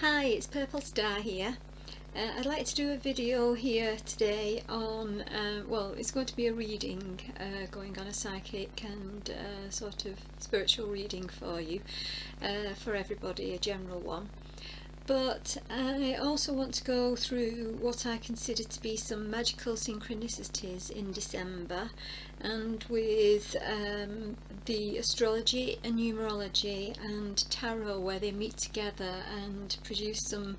Hi, it's Purple Star here. I'd like to do a video here today on, well, it's going to be a reading, going on a psychic and sort of spiritual reading for you, for everybody, a general one. But I also want to go through what I consider to be some magical synchronicities in December, and with the astrology and numerology and tarot, where they meet together and produce some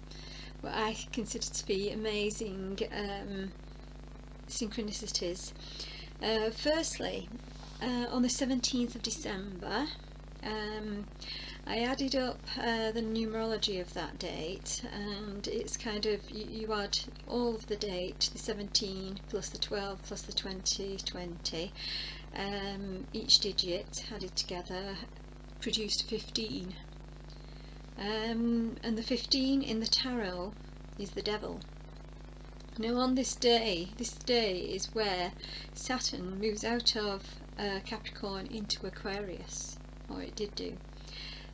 what I consider to be amazing synchronicities. Firstly, on the 17th of December, I added up the numerology of that date, and it's kind of, you add all of the date, the 17 plus the 12 plus the 20, each digit added together produced 15. And the 15 in the tarot is the devil. Now on this day is where Saturn moves out of Capricorn into Aquarius, or it did do.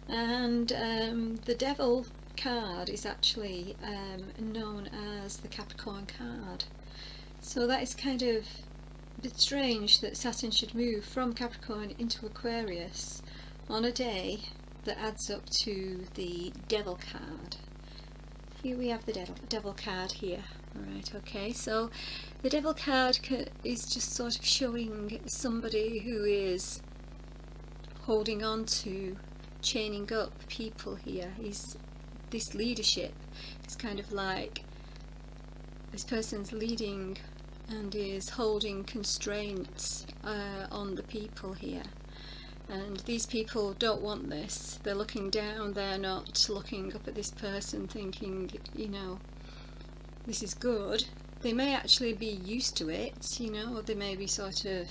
And the devil card is actually known as the Capricorn card. So that is kind of a bit strange that Saturn should move from Capricorn into Aquarius on a day that adds up to the devil card. Here we have the devil card here. Alright, okay, so the devil card is just sort of showing somebody who is holding on to, chaining up people here. This leadership is kind of like this person's leading and is holding constraints on the people here. And these people don't want this. They're looking down, they're not looking up at this person thinking, you know, this is good. They may actually be used to it, you know, or they may be sort of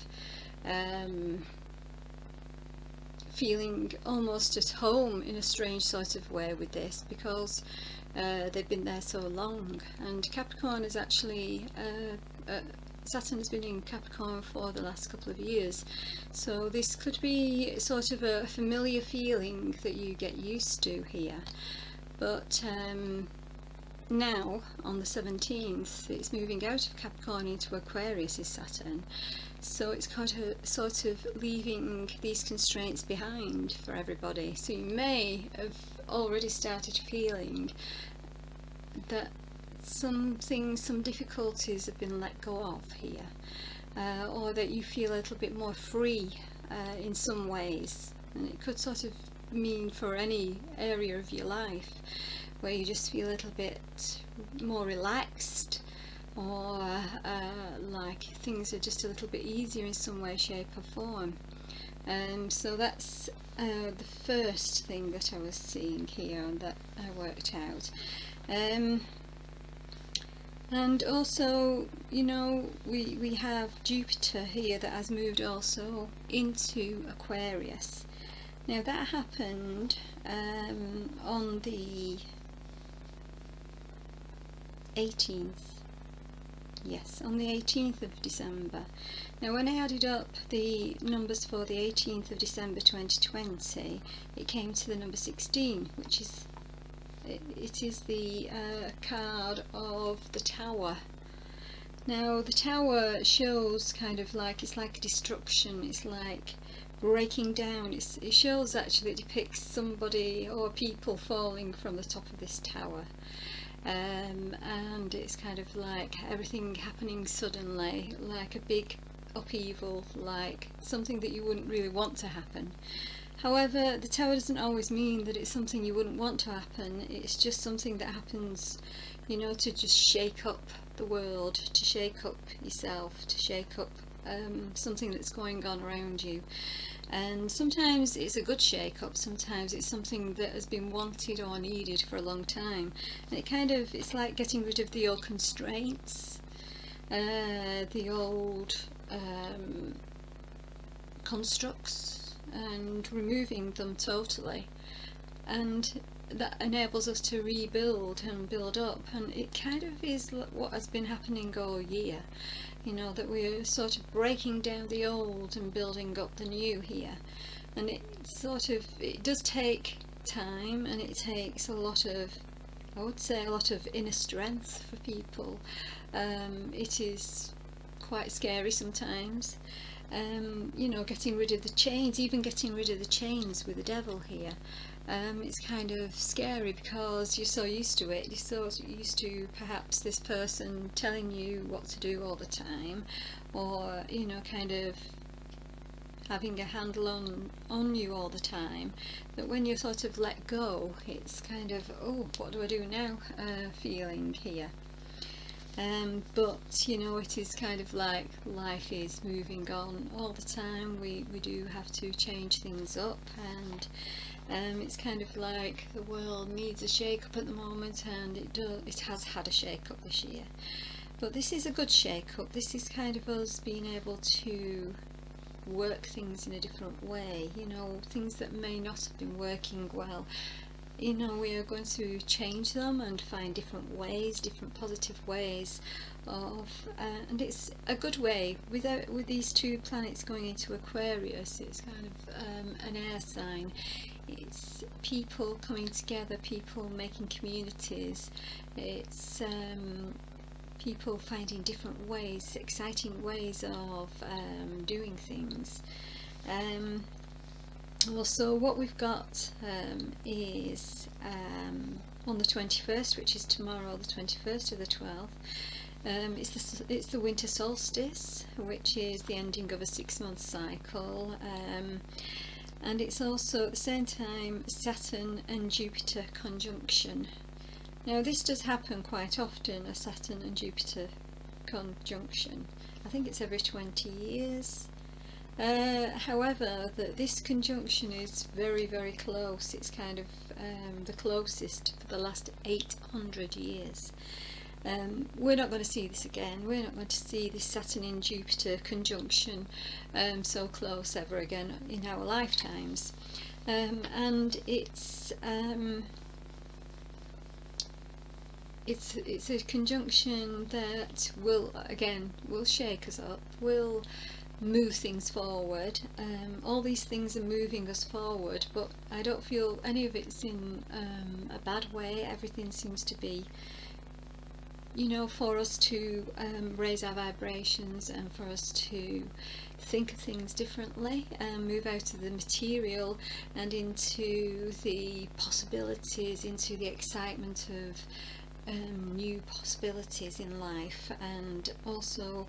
feeling almost at home in a strange sort of way with this, because they've been there so long. And Capricorn is actually Saturn has been in Capricorn for the last couple of years, so this could be sort of a familiar feeling that you get used to here. But now on the 17th it's moving out of Capricorn into Aquarius, is Saturn, so it's kind of sort of leaving these constraints behind for everybody. So you may have already started feeling that some difficulties have been let go of here, or that you feel a little bit more free in some ways. And it could sort of mean for any area of your life where you just feel a little bit more relaxed, or like things are just a little bit easier in some way, shape or form. So that's the first thing that I was seeing here and that I worked out. And also, you know, we have Jupiter here that has moved also into Aquarius. Now that happened on the 18th. Yes, on the 18th of December. Now when I added up the numbers for the 18th of December 2020, it came to the number 16, which is it is the card of the Tower. Now the Tower shows kind of like, it's like a destruction, it's like breaking down. It shows, actually it depicts somebody or people falling from the top of this tower, and it's kind of like everything happening suddenly, like a big upheaval, like something that you wouldn't really want to happen. However, the tower doesn't always mean that it's something you wouldn't want to happen. It's just something that happens, you know, to just shake up the world, to shake up yourself, to shake up something that's going on around you. And sometimes it's a good shake up, sometimes it's something that has been wanted or needed for a long time. And it kind of, it's like getting rid of the old constraints, the old constructs, and removing them totally, and that enables us to rebuild and build up. And it kind of is what has been happening all year, you know, that we're sort of breaking down the old and building up the new here. And it does take time, and it takes a lot of I would say a lot of inner strength for people. It is quite scary sometimes. You know, getting rid of the chains, even getting rid of the chains with the devil here. It's kind of scary because you're so used to it. You're so used to perhaps this person telling you what to do all the time, or you know, kind of having a handle on you all the time, that when you sort of let go, it's kind of, oh, what do I do now, feeling here. But you know, it is kind of like life is moving on all the time. We do have to change things up, and it's kind of like the world needs a shake up at the moment, and it has had a shake up this year. But this is a good shake up. This is kind of us being able to work things in a different way, you know, things that may not have been working well. You know, we are going to change them and find different ways, different positive ways of, and it's a good way. With these two planets going into Aquarius, it's kind of an air sign. It's people coming together, people making communities. It's people finding different ways, exciting ways of doing things. Also, what we've got is on the 21st, which is tomorrow, the 21st of the 12th, it's the winter solstice, which is the ending of a 6-month cycle, and it's also at the same time Saturn and Jupiter conjunction. Now this does happen quite often, a Saturn and Jupiter conjunction. I think it's every 20 years. However, this conjunction is very, very close. It's kind of the closest for the last 800 years. We're not going to see this again. We're not going to see this Saturn in Jupiter conjunction so close ever again in our lifetimes. And it's a conjunction that will shake us up, will move things forward. All these things are moving us forward, but I don't feel any of it's in a bad way. Everything seems to be, you know, for us to raise our vibrations and for us to think of things differently and move out of the material and into the possibilities, into the excitement of new possibilities in life, and also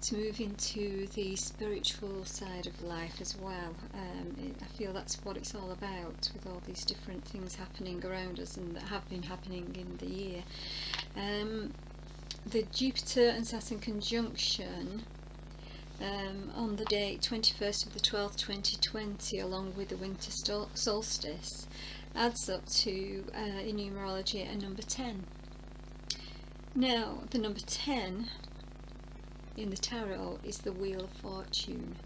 to move into the spiritual side of life as well. I feel that's what it's all about, with all these different things happening around us and that have been happening in the year. The Jupiter and Saturn conjunction on the date 21st of the 12th 2020, along with the winter solstice, adds up to in numerology a number 10. Now the number 10 in the tarot is the Wheel of Fortune.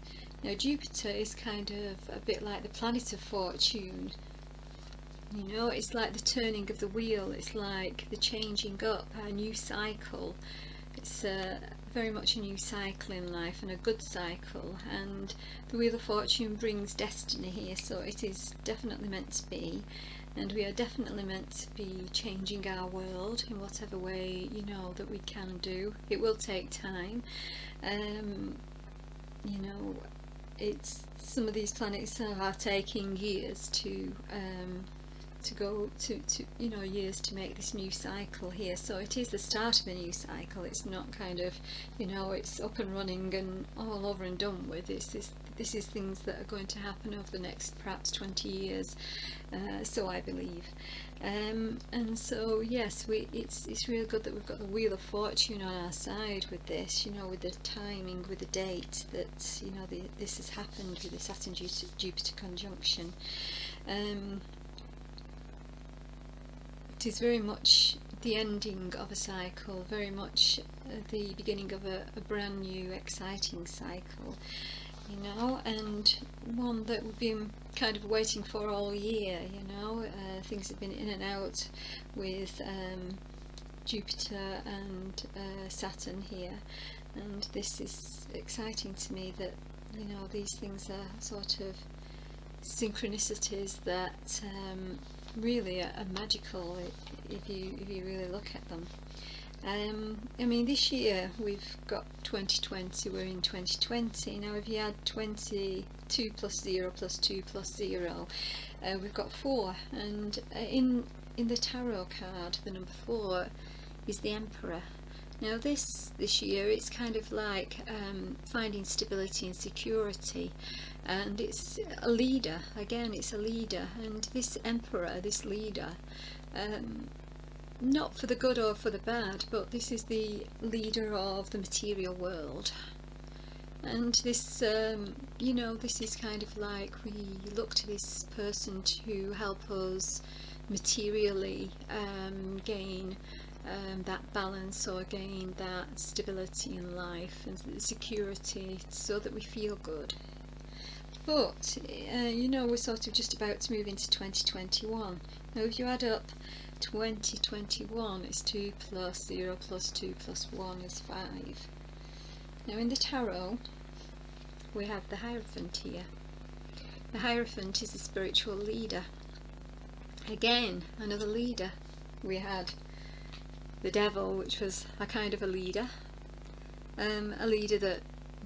Now Jupiter is kind of a bit like the planet of fortune. You know, it's like the turning of the wheel, it's like the changing up, a new cycle. It's very much a new cycle in life, and a good cycle, and the Wheel of Fortune brings destiny here, so it is definitely meant to be, and we are definitely meant to be changing our world in whatever way, you know, that we can do. It will take time. You know, it's, some of these planets are taking years to go to you know, years to make this new cycle here, so it is the start of a new cycle. It's not kind of, you know, it's up and running and all over and done with. This is things that are going to happen over the next perhaps 20 years, so I believe. And so yes, it's really good that we've got the Wheel of Fortune on our side with this, you know, with the timing, with the date that, you know, this has happened with the Saturn Jupiter conjunction. It is very much the ending of a cycle, very much the beginning of a brand new exciting cycle, you know, and one that we've been kind of waiting for all year, you know. Things have been in and out with Jupiter and Saturn here, and this is exciting to me that, you know, these things are sort of synchronicities that really are magical if you really look at them. I mean, this year we've got 2020, we're in 2020. Now if you add 22 plus 0 plus 2 plus 0, we've got 4, and in the tarot card the number 4 is the Emperor. Now this year it's kind of like finding stability and security, and it's a leader. Again, it's a leader, and this Emperor, this leader, not for the good or for the bad, but this is the leader of the material world. And this, you know, this is kind of like we look to this person to help us materially gain that balance, or gain that stability in life and security, so that we feel good. But you know, we're sort of just about to move into 2021. Now if you add up 2021, it's 2 plus 0 plus 2 plus 1 is 5. Now in the tarot we have the Hierophant here. The Hierophant is a spiritual leader. Again, another leader. We had the Devil, which was a kind of a leader that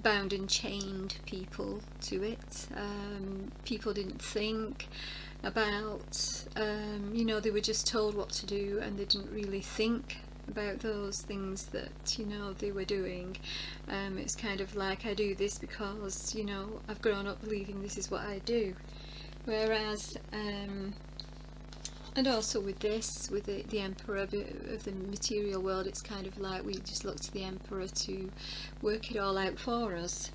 bound and chained people to it. People didn't think about, you know, they were just told what to do, and they didn't really think about those things that, you know, they were doing. It's kind of like, I do this because, you know, I've grown up believing this is what I do. Whereas and also with this, with the Emperor of the material world, it's kind of like we just look to the Emperor to work it all out for us.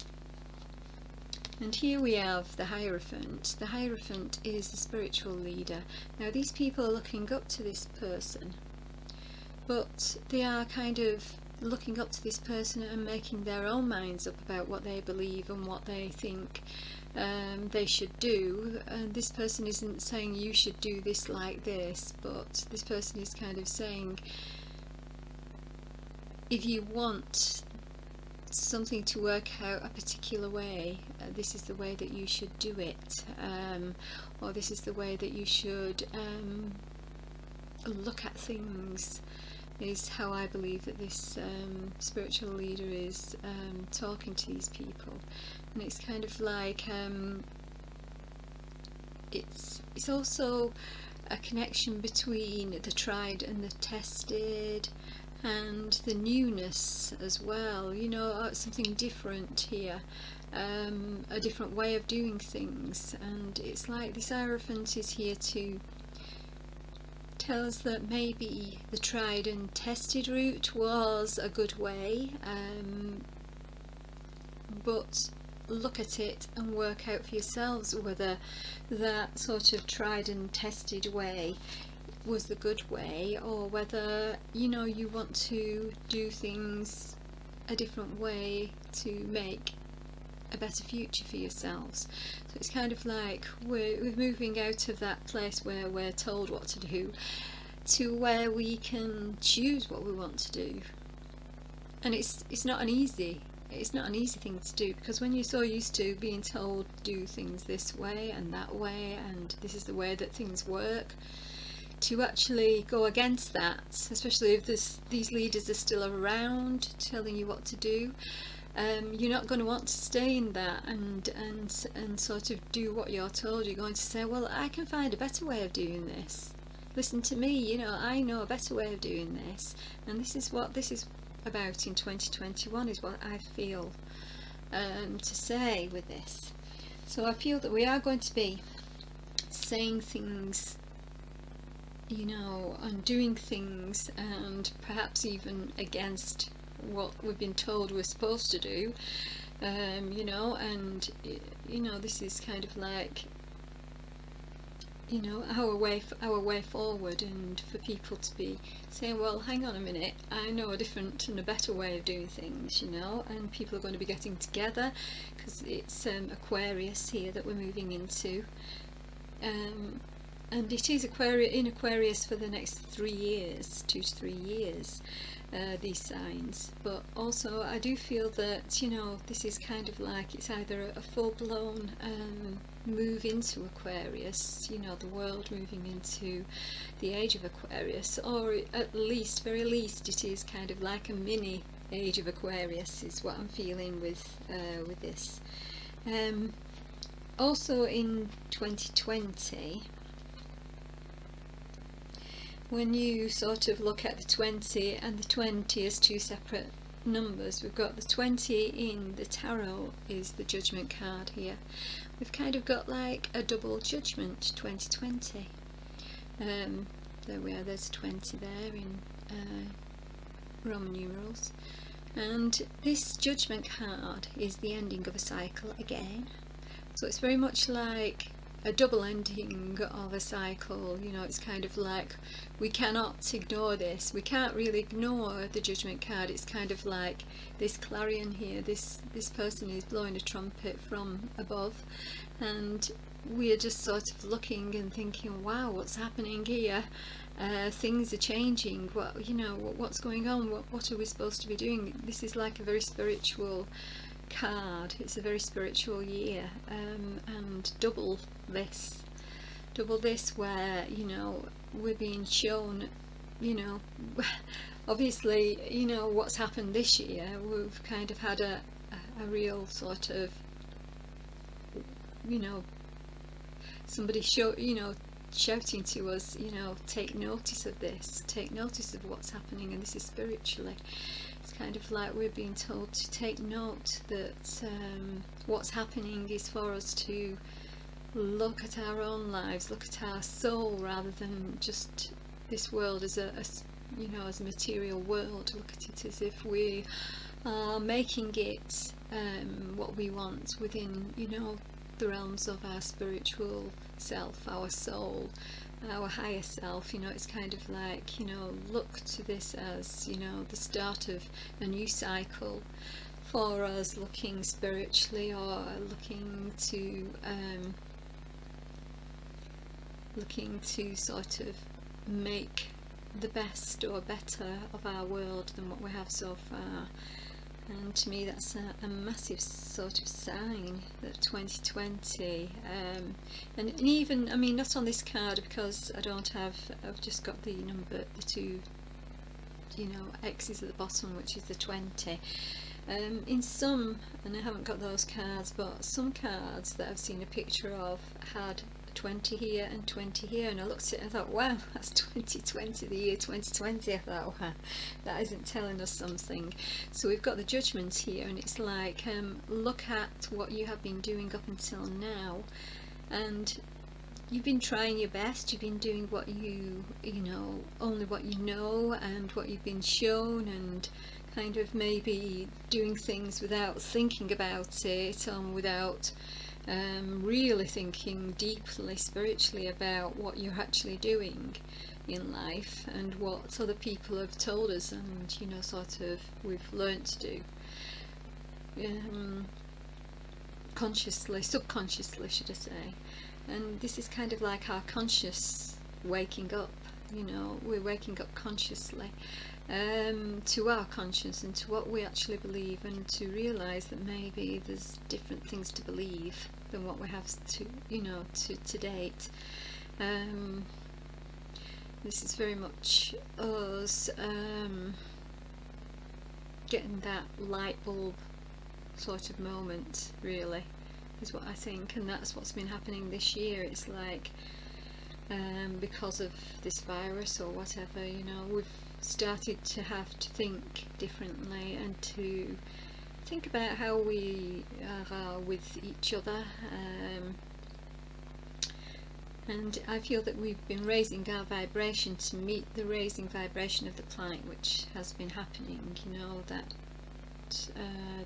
And here we have the Hierophant. The Hierophant is the spiritual leader. Now these people are looking up to this person, but they are kind of looking up to this person and making their own minds up about what they believe and what they think they should do. And this person isn't saying you should do this like this, but this person is kind of saying, if you want something to work out a particular way, this is the way that you should do it, or this is the way that you should look at things, is how I believe that this spiritual leader is talking to these people. And it's kind of like it's also a connection between the tried and the tested, and the newness as well, you know, something different here, a different way of doing things. And it's like this Hierophant is here to tell us that maybe the tried and tested route was a good way, but look at it and work out for yourselves whether that sort of tried and tested way was the good way, or whether, you know, you want to do things a different way to make a better future for yourselves. So it's kind of like we're moving out of that place where we're told what to do to where we can choose what we want to do. And it's not an easy thing to do, because when you're so used to being told do things this way and that way, and this is the way that things work, to actually go against that, especially if these leaders are still around telling you what to do, you're not going to want to stay in that and sort of do what you're told. You're going to say, well, I can find a better way of doing this. Listen to me, you know, I know a better way of doing this, and this is what this is about in 2021, is what I feel to say with this. So I feel that we are going to be saying things, you know, and doing things, and perhaps even against what we've been told we're supposed to do, you know. And you know, this is kind of like, you know, our way forward, and for people to be saying, well, hang on a minute, I know a different and a better way of doing things, you know. And people are going to be getting together, because it's Aquarius here that we're moving into, and it is in Aquarius for the next 3 years, 2 to 3 years, these signs. But also I do feel that, you know, this is kind of like it's either a full-blown move into Aquarius, you know, the world moving into the age of Aquarius, or at least, very least, it is kind of like a mini age of Aquarius is what I'm feeling with this. Also in 2020, when you sort of look at the 20 and the 20 as two separate numbers, we've got the 20 in the tarot is the Judgment card here. We've kind of got like a double judgment 2020. There we are, there's 20 there in Roman numerals. And this Judgment card is the ending of a cycle again. So it's very much like a double ending of a cycle. You know, it's kind of like we cannot ignore this. We can't really ignore the Judgment card. It's kind of like this clarion here. This person is blowing a trumpet from above, and we are just sort of looking and thinking, wow, what's happening here? Things are changing. What, you know, what's going on? What are we supposed to be doing? This is like a very spiritual card. It's a very spiritual year, and double this where, you know, we're being shown, you know, obviously, you know, what's happened this year. We've kind of had a real sort of, you know, somebody shouting to us, you know, take notice of this, take notice of what's happening, and this is spiritually. It's kind of like we're being told to take note that what's happening is for us to look at our own lives, look at our soul, rather than just this world as a you know, as a material world. Look at it as if we are making it what we want within, you know, the realms of our spiritual self, our soul, our higher self. You know, it's kind of like, you know, look to this as, you know, the start of a new cycle for us, looking spiritually, or looking to sort of make the best or better of our world than what we have so far. And to me that's a massive sort of sign that 2020, and even, I mean, not on this card because I don't have, I've just got the number, the two, you know, X's at the bottom, which is the 20. In some, and I haven't got those cards, but some cards that I've seen a picture of had 20 here and 20 here, and I looked at it and I thought, wow, that's 2020, the year 2020. I thought, wow, that isn't telling us something. So we've got the Judgment here, and it's like, look at what you have been doing up until now, and you've been trying your best, you've been doing what you know, only what you know and what you've been shown, and kind of maybe doing things without thinking about it, without really thinking deeply spiritually about what you're actually doing in life and what other people have told us, and, you know, sort of we've learnt to do, consciously, subconsciously should I say. And this is kind of like our conscious waking up. You know, we're waking up consciously to our conscience and to what we actually believe, and to realise that maybe there's different things to believe than what we have to, you know, to date. This is very much us getting that light bulb sort of moment, really, is what I think, and that's what's been happening this year. It's like, because of this virus or whatever, you know, we've started to have to think differently and to think about how we are with each other, and I feel that we've been raising our vibration to meet the raising vibration of the planet, which has been happening. You know, that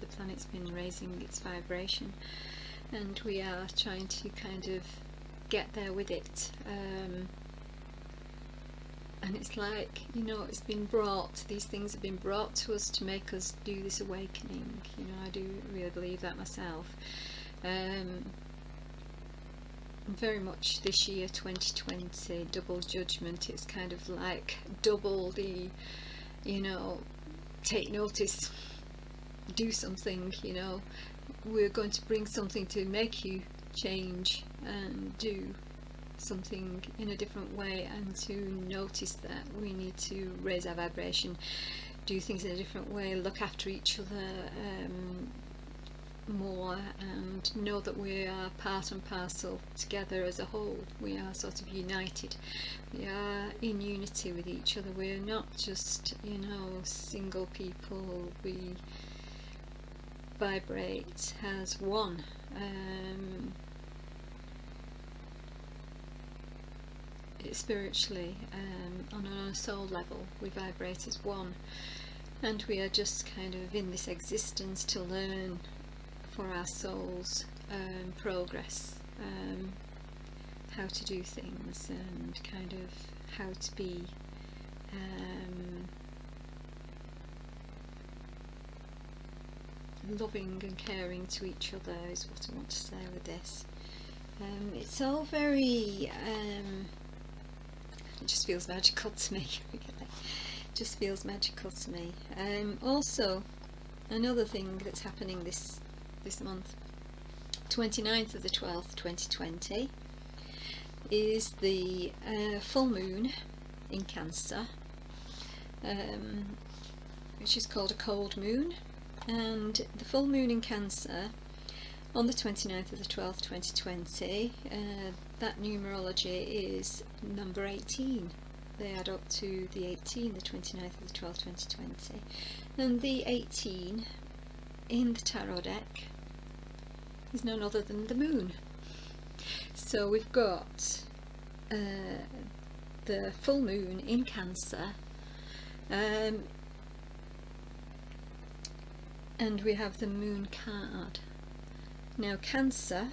the planet's been raising its vibration, and we are trying to kind of get there with it, and it's like, you know, it's been brought, these things have been brought to us to make us do this awakening. You know, I do really believe that myself. very much this year 2020 double judgment. It's kind of like double the, you know, take notice, do something, you know, we're going to bring something to make you change and do something in a different way, and to notice that we need to raise our vibration, do things in a different way, look after each other more, and know that we are part and parcel together as a whole. We are sort of united, we are in unity with each other, we're not just, you know, single people, we vibrate as one. Spiritually, on a soul level, we vibrate as one, and we are just kind of in this existence to learn for our soul's progress, how to do things, and kind of how to be loving and caring to each other, is what I want to say with this. It's all very it just feels magical to me. Really. Just feels magical to me. Also, another thing that's happening this month, 29th of the 12th 2020, is the full moon in Cancer, which is called a cold moon, and the full moon in Cancer on the 29th of the 12th 2020, that numerology is number 18. They add up to the 18, the 29th of the 12th 2020, and the 18 in the tarot deck is none other than the moon. So we've got the full moon in Cancer, and we have the moon card. Now Cancer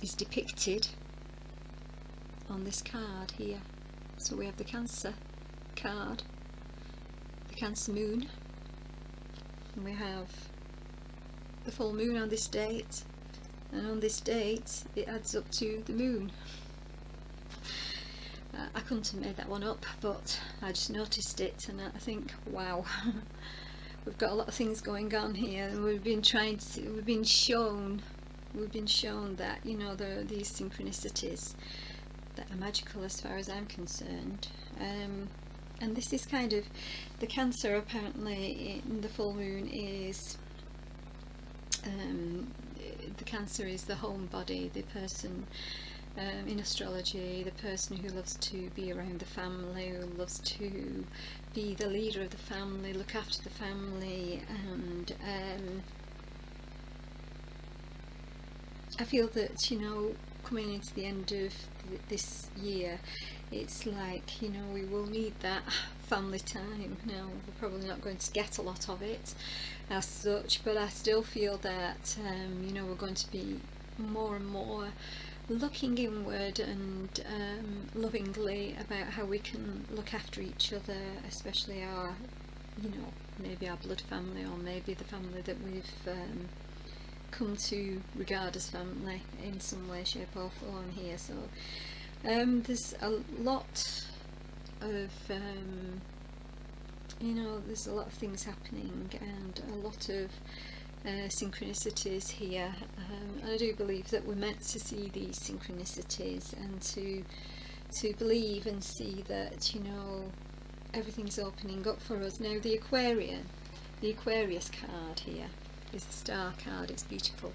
is depicted on this card here. So we have the Cancer card, the Cancer moon, and we have the full moon on this date, and on this date it adds up to the moon. I couldn't have made that one up, but I just noticed it and I think, wow. We've got a lot of things going on here, and we've been shown that, you know, there are these synchronicities that are magical as far as I'm concerned. And this is kind of, the Cancer apparently in the full moon is, the Cancer is the home body, the person, in astrology, the person who loves to be around the family, who loves to be the leader of the family, look after the family, and I feel that, you know, coming into the end of this year, it's like, you know, we will need that family time. Now, we're probably not going to get a lot of it as such, but I still feel that, you know, we're going to be more and more looking inward and lovingly about how we can look after each other, especially our, you know, maybe our blood family, or maybe the family that we've come to regard as family in some way, shape or form here. So there's a lot of you know, there's a lot of things happening, and a lot of synchronicities here. I do believe that we're meant to see these synchronicities, and to believe and see that, you know, everything's opening up for us. Now the Aquarius card here is a star card. It's beautiful,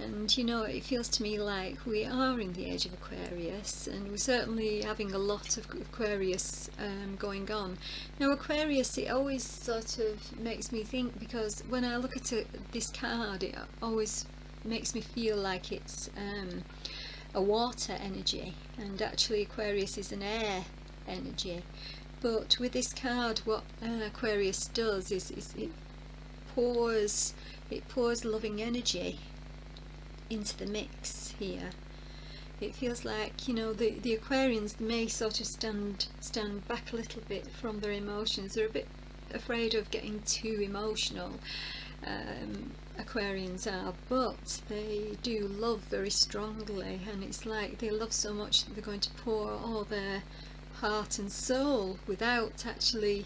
and, you know, it feels to me like we are in the age of Aquarius, and we're certainly having a lot of Aquarius going on. Now Aquarius, it always sort of makes me think, because when I look at this card, it always makes me feel like it's a water energy, and actually Aquarius is an air energy. But with this card, what Aquarius does is it pours loving energy into the mix here. It feels like, you know, the Aquarians may sort of stand back a little bit from their emotions. They're a bit afraid of getting too emotional, Aquarians are, but they do love very strongly, and it's like they love so much that they're going to pour all their heart and soul without actually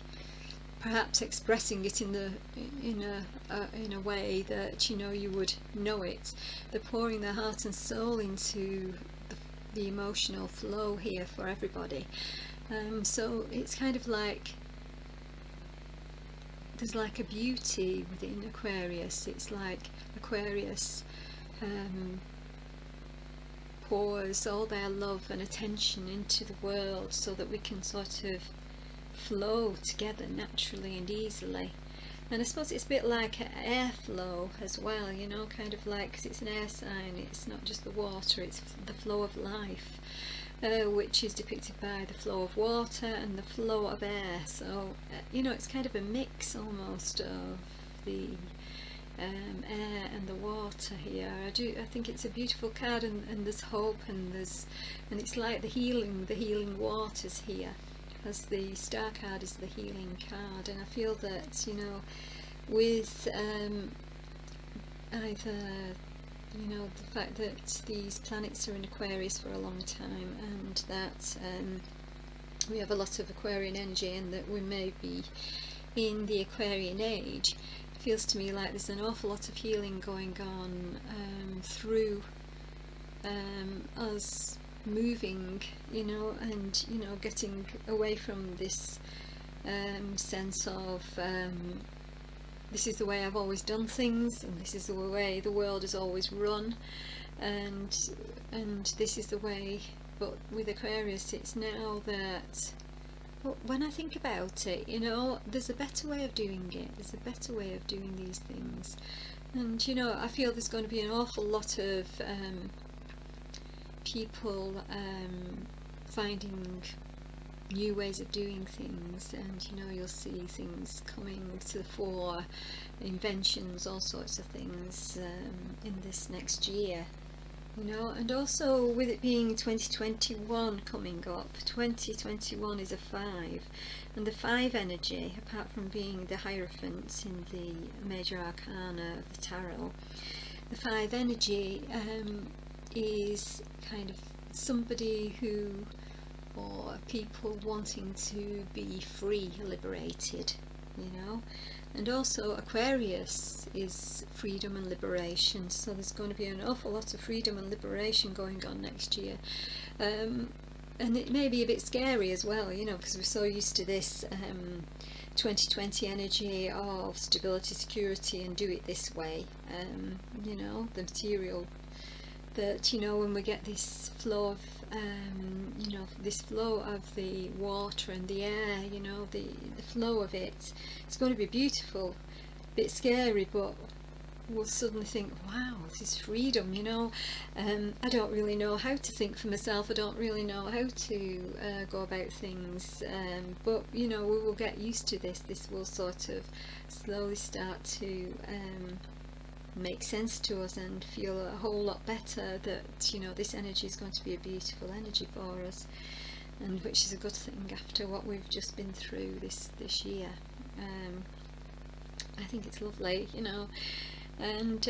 perhaps expressing it in a way that you would know it. They're pouring their heart and soul into the emotional flow here for everybody. So it's kind of like there's like a beauty within Aquarius. It's like Aquarius pours all their love and attention into the world so that we can sort of flow together naturally and easily. And I suppose it's a bit like airflow as well, kind of like, because it's an air sign, it's not just the water, it's the flow of life, which is depicted by the flow of water and the flow of air. So it's kind of a mix almost of the air and the water here. I think it's a beautiful card, and there's hope, and it's like the healing waters here, as the star card is the healing card. And I feel that with either the fact that these planets are in Aquarius for a long time, and that we have a lot of Aquarian energy, and that we may be in the Aquarian age, it feels to me like there's an awful lot of healing going on through us moving, and getting away from this sense of this is the way I've always done things, and this is the way the world has always run, and this is the way. But with Aquarius, it's now that, well, when I think about it, there's a better way of doing it. There's a better way of doing these things, and I feel there's going to be an awful lot of people finding new ways of doing things, and you'll see things coming to the fore, inventions, all sorts of things in this next year, and also with it being 2021 coming up. 2021 is a 5, and the 5 energy, apart from being the Hierophant in the major arcana of the tarot, the 5 energy is kind of somebody who, or people wanting to be free, liberated, and also Aquarius is freedom and liberation. So there's going to be an awful lot of freedom and liberation going on next year, and it may be a bit scary as well, because we're so used to this 2020 energy of stability, security, and do it this way, the material, that when we get this flow of this flow of the water and the air, the flow of it, it's going to be beautiful, a bit scary, but we'll suddenly think, wow, this is freedom. I don't really know how to think for myself, I don't really know how to go about things, but we will get used to this will sort of slowly start to make sense to us, and feel a whole lot better that this energy is going to be a beautiful energy for us, and which is a good thing after what we've just been through this year. I think it's lovely, and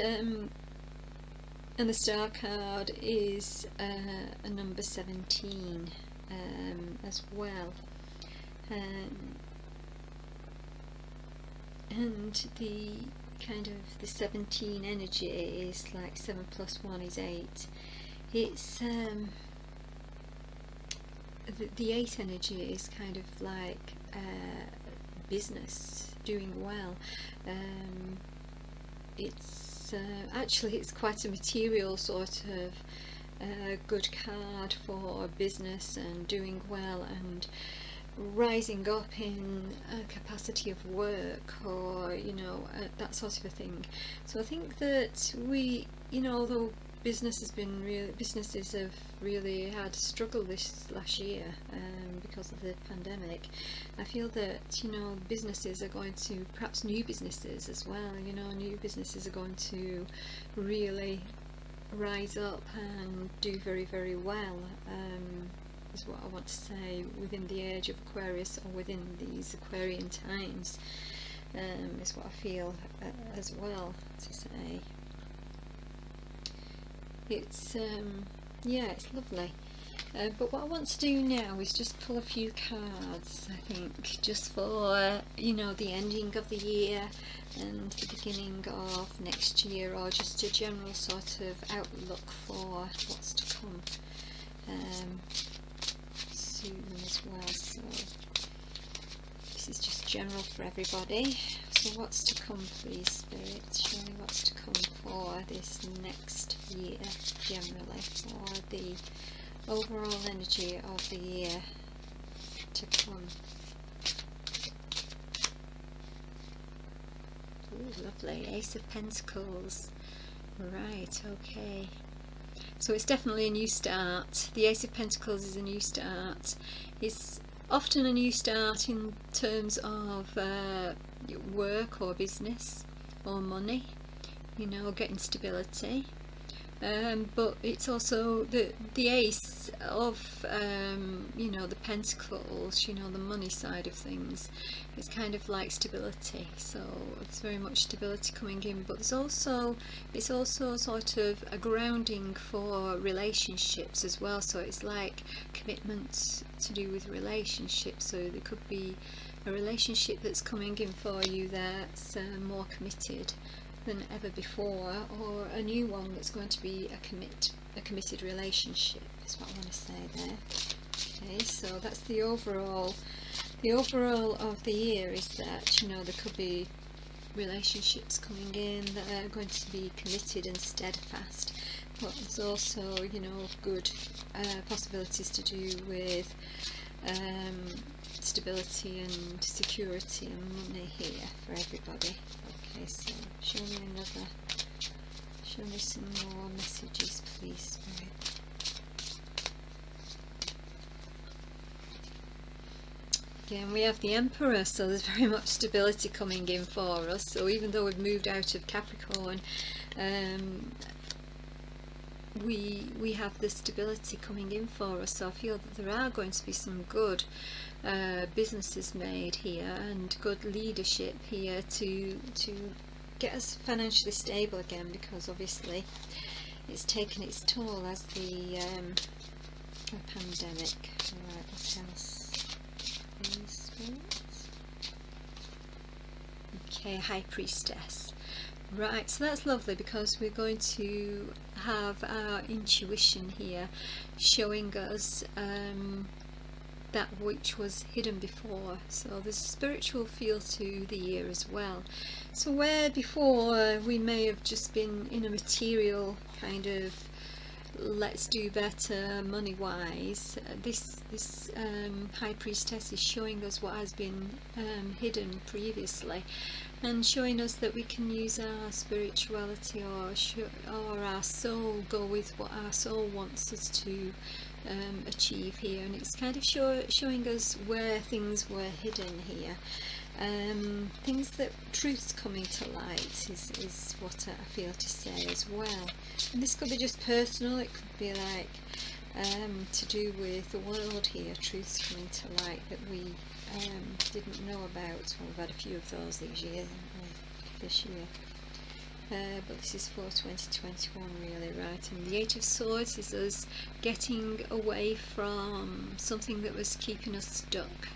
the star card is a number 17 as well, and the kind of the 17 energy is like 7 plus 1 is 8. It's the 8 energy is kind of like business, doing well. It's actually, it's quite a material sort of good card for business and doing well, and rising up in a capacity of work, or that sort of a thing. So I think that we, although businesses have really had a struggle this last year because of the pandemic, I feel that businesses are going to, perhaps new businesses as well, new businesses are going to really rise up and do very, very well, is what I want to say, within the age of Aquarius, or within these Aquarian times. is what I feel as well to say. It's yeah, it's lovely. But what I want to do now is just pull a few cards, I think, just for, you know, the ending of the year and the beginning of next year, or just a general sort of outlook for what's to come soon as well. So this is just general for everybody. So what's to come, please, Spirit? Show me what's to come for this next year, generally, for the overall energy of the year to come. Ooh, lovely. Ace of Pentacles. Right, okay. So it's definitely a new start. The Ace of Pentacles is a new start. It's often a new start in terms of work or business or money, you know, getting stability. But it's also the ace of you know, the pentacles, you know, the money side of things. It's kind of like stability, so it's very much stability coming in, but it's also sort of a grounding for relationships as well. So it's like commitment to do with relationships. So there could be a relationship that's coming in for you that's more committed than ever before, or a new one that's going to be a committed relationship, is what I want to say there. Okay, so that's the overall of the year, is that, you know, there could be relationships coming in that are going to be committed and steadfast, but there's also, you know, good possibilities to do with stability and security and money here for everybody. Okay, so show me some more messages, please, Spirit. Again, we have the Emperor, so there's very much stability coming in for us. So even though we've moved out of Capricorn, we have the stability coming in for us. So I feel that there are going to be some good businesses made here and good leadership here to get us financially stable again, because obviously it's taken its toll as the pandemic. Alright, what else? Okay, High Priestess. Right, so that's lovely, because we're going to have our intuition here showing us that which was hidden before. So there's a spiritual feel to the year as well. So where before we may have just been in a material kind of let's do better money wise, this High Priestess is showing us what has been hidden previously, and showing us that we can use our spirituality or our soul, go with what our soul wants us to achieve here. And it's kind of showing us where things were hidden here, things that truth's coming to light is what I feel to say as well. And this could be just personal, it could be like to do with the world here, truth's coming to light that we didn't know about. Well, we've had a few of those this year, but this is for 2021 really, right? And the Eight of Swords is us getting away from something that was keeping us stuck,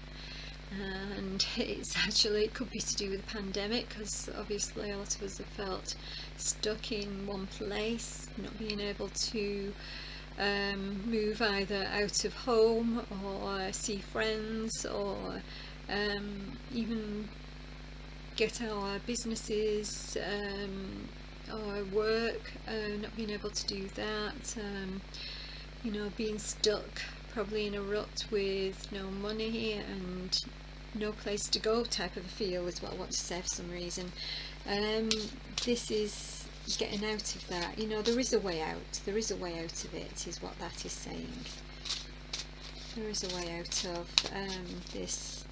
and it could be to do with the pandemic, because obviously a lot of us have felt stuck in one place, not being able to move either out of home or see friends, or even get our businesses or work, not being able to do that, you know, being stuck probably in a rut with no money and no place to go type of a feel is what I want to say for some reason. This is getting out of that, you know, there is a way out, there is a way out of it, is what that is saying. There is a way out of this.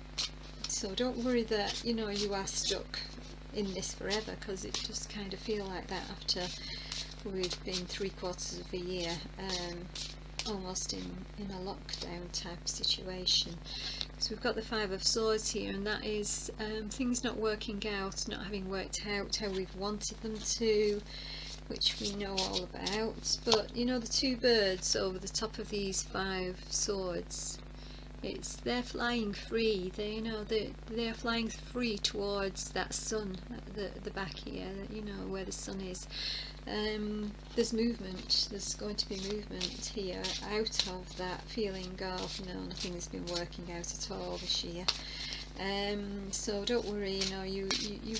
So don't worry that, you know, you are stuck in this forever, because it just kind of feel like that after we've been 3/4 of a year almost in a lockdown type situation. So we've got the Five of Swords here, and that is things not working out, not having worked out how we've wanted them to, which we know all about. But you know, the two birds over the top of these Five Swords, they're flying free. They're flying free towards that sun at the back here, you know, where the sun is. There's movement, there's going to be movement here out of that feeling of, you know, nothing's been working out at all this year. So don't worry, you know, you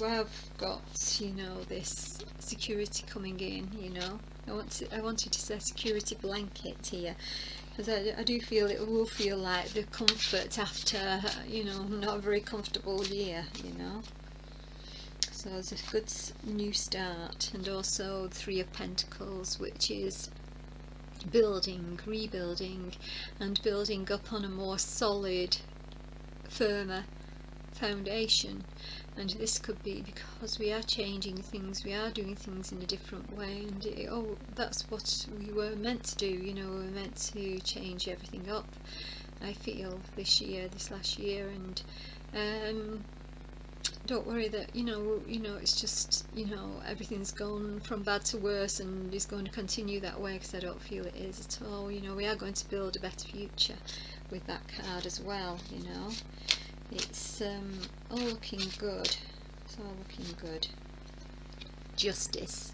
have got, you know, this security coming in, you know. I wanted to say security blanket here, because I do feel it will feel like the comfort after, you know, not a very comfortable year, you know. So there's a good new start, and also the Three of Pentacles, which is building, rebuilding, and building up on a more solid, firmer foundation. And this could be because we are changing things, we are doing things in a different way, and that's what we were meant to do, you know. We were meant to change everything up, I feel, this last year. And don't worry that, you know, it's just, you know, everything's gone from bad to worse and is going to continue that way, because I don't feel it is at all. You know, we are going to build a better future with that card as well, you know. It's all looking good. It's all looking good. Justice.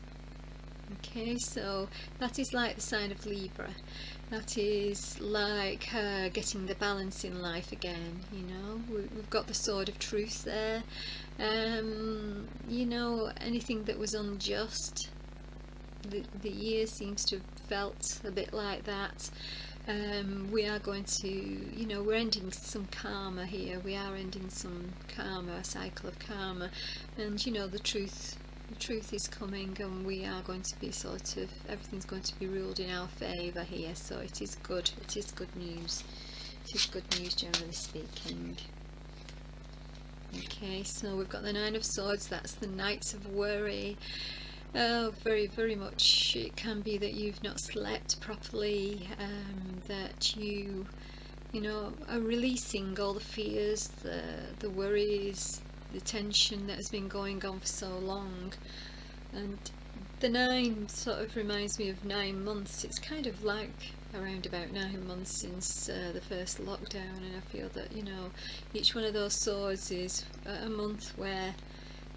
Okay, so that is like the sign of Libra. That is like getting the balance in life again, you know. We've got the Sword of Truth there. You know, anything that was unjust, the year seems to have felt a bit like that. We are going to, you know, we're ending some karma here. We are ending some karma, a cycle of karma, and you know, the truth is coming, and we are going to be sort of, everything's going to be ruled in our favour here. So it is good. It is good news. It is good news, generally speaking. Okay, so we've got the Nine of Swords. That's the Knights of Worry. Oh, very, very much it can be that you've not slept properly, that you know, are releasing all the fears, the worries, the tension that has been going on for so long. And the 9 sort of reminds me of 9 months. It's kind of like around about 9 months since the first lockdown, and I feel that, you know, each one of those swords is a month where,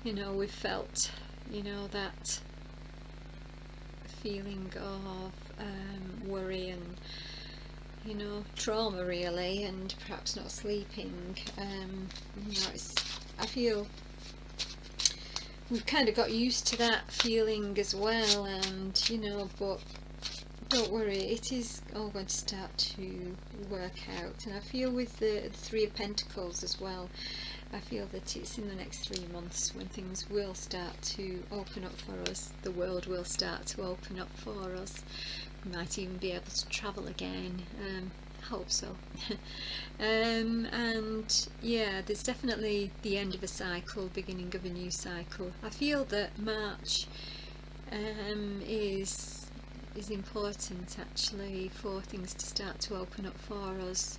you know, we've felt, you know, that feeling of worry and, you know, trauma really, and perhaps not sleeping. You know, I feel we've kind of got used to that feeling as well, and you know, but don't worry, it is all going to start to work out. And I feel with the Three of Pentacles as well, I feel that it's in the next 3 months when things will start to open up for us. The world will start to open up for us. We might even be able to travel again. Hope so. And yeah, there's definitely the end of a cycle, beginning of a new cycle. I feel that March is important actually for things to start to open up for us.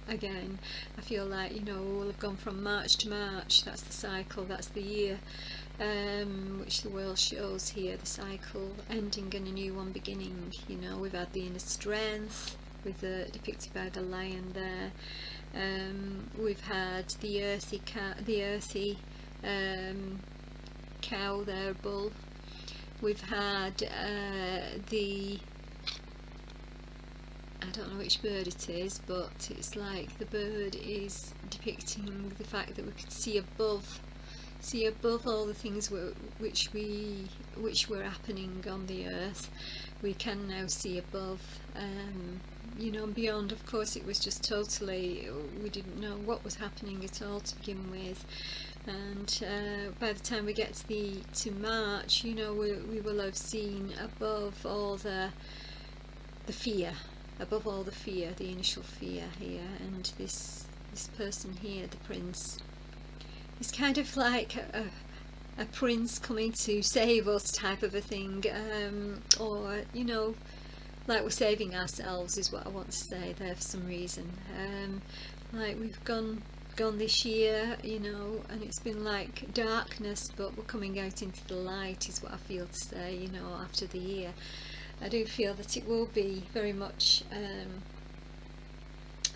Again, I feel like, you know, we'll have gone from March to March. That's the cycle, that's the year, which the world shows here, the cycle ending and a new one beginning. You know, we've had the inner strength with depicted by the lion there. We've had the earthy cow there, bull. We've had the, I don't know which bird it is, but it's like the bird is depicting the fact that we could see above all the things which were happening on the earth. We can now see above, you know, and beyond. Of course, it was just totally, we didn't know what was happening at all to begin with. And by the time we get to March, you know, we will have seen above all the fear, above all the fear, the initial fear here. And this person here, the prince, is kind of like a prince coming to save us type of a thing, or, you know, like we're saving ourselves is what I want to say there for some reason. Like we've gone this year, you know, and it's been like darkness, but we're coming out into the light is what I feel to say, you know, after the year. I do feel that it will be very much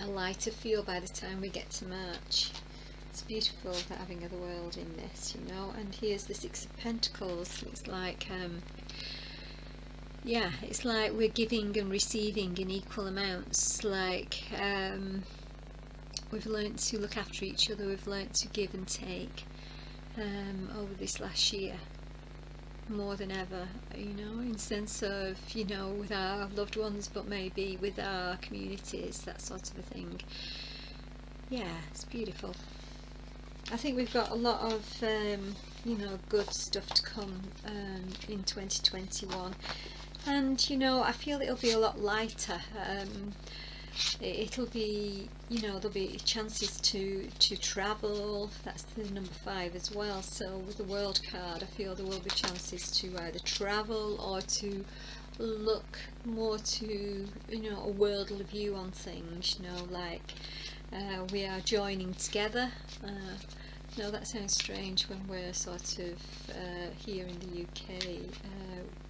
a lighter feel by the time we get to March. It's beautiful that having the world in this, you know. And here's the Six of Pentacles. It's like yeah, it's like we're giving and receiving in equal amounts. Like we've learnt to look after each other, we've learnt to give and take over this last year, more than ever, you know, in sense of, you know, with our loved ones, but maybe with our communities, that sort of a thing. Yeah, it's beautiful. I think we've got a lot of you know, good stuff to come in 2021, and you know, I feel it'll be a lot lighter. It'll be, you know, there'll be chances to travel. That's the number 5 as well. So with the World card, I feel there will be chances to either travel or to look more to, you know, a worldly view on things, you know, like we are joining together. No, that sounds strange when we're sort of here in the UK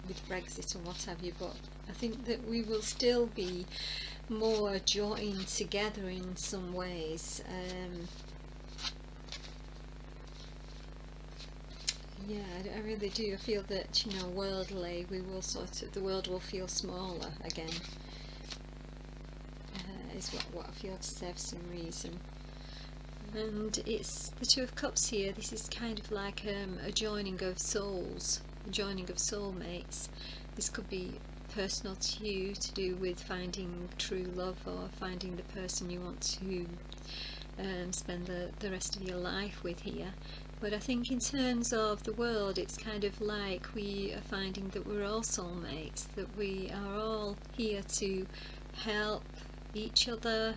with Brexit and what have you, but I think that we will still be more joined together in some ways. Yeah, I really do. I feel that, you know, worldly, we will sort of, the world will feel smaller again, is what I feel to say for some reason. And it's the Two of Cups here. This is kind of like a joining of souls, a joining of soulmates. This could be personal to you, to do with finding true love or finding the person you want to spend the rest of your life with here. But I think in terms of the world, it's kind of like we are finding that we're all soulmates, that we are all here to help each other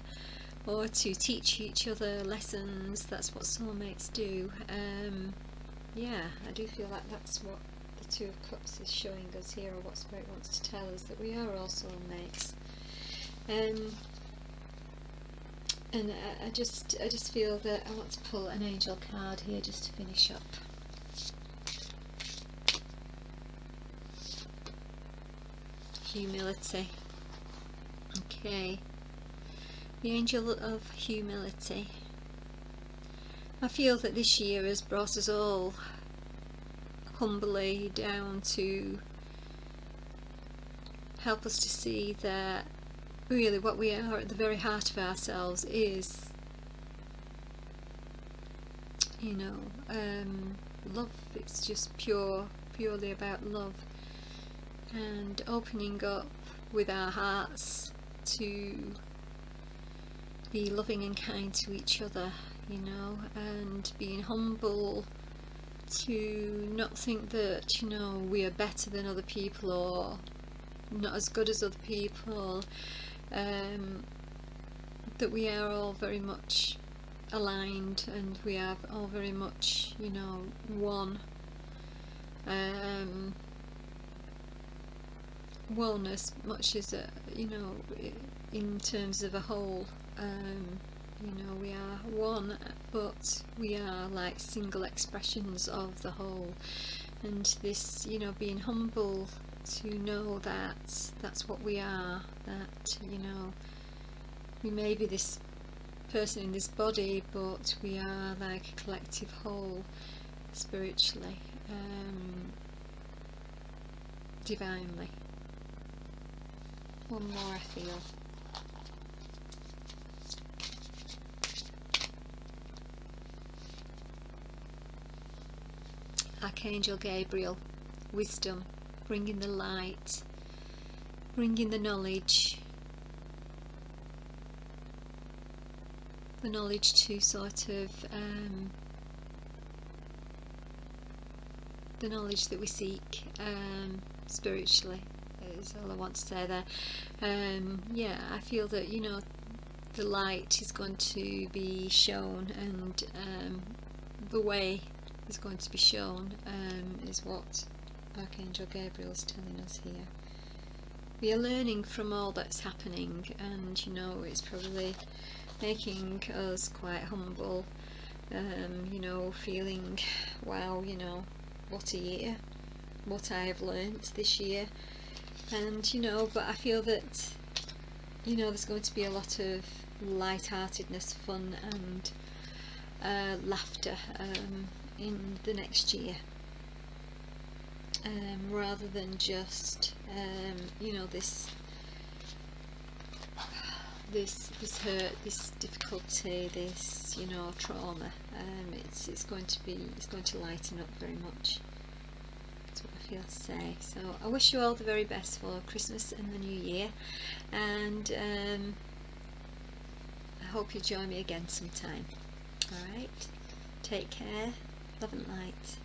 or to teach each other lessons. That's what soulmates do. Yeah, I do feel like that's what the Two of Cups is showing us here, or what Spirit wants to tell us, that we are all soulmates. And I just feel that I want to pull an angel card here just to finish up. Humility. Okay. The Angel of Humility. I feel that this year has brought us all humbly down to help us to see that really what we are at the very heart of ourselves is, you know, love. It's just purely about love, and opening up with our hearts to be loving and kind to each other, you know, and being humble to not think that, you know, we are better than other people or not as good as other people, that we are all very much aligned and we are all very much, you know, one. One as much as, you know, in terms of a whole. You know, we are one, but we are like single expressions of the whole. And this, you know, being humble to know that that's what we are, that, you know, we may be this person in this body, but we are like a collective whole spiritually, divinely. One more, I feel. Archangel Gabriel, wisdom, bringing the light, bringing the knowledge to sort of the knowledge that we seek spiritually, is all I want to say there. Yeah, I feel that, you know, the light is going to be shown, and the way is going to be shown, is what Archangel Gabriel is telling us here. we are learning from all that's happening, and you know, it's probably making us quite humble, you know, feeling, wow, you know, what a year, what I have learnt this year. And you know, but I feel that, you know, there's going to be a lot of light-heartedness, fun and laughter in the next year, rather than just you know, this hurt, this difficulty, this, you know, trauma. It's going to lighten up very much. That's what I feel to say. So I wish you all the very best for Christmas and the New Year, and I hope you join me again sometime. Alright, take care, love and light.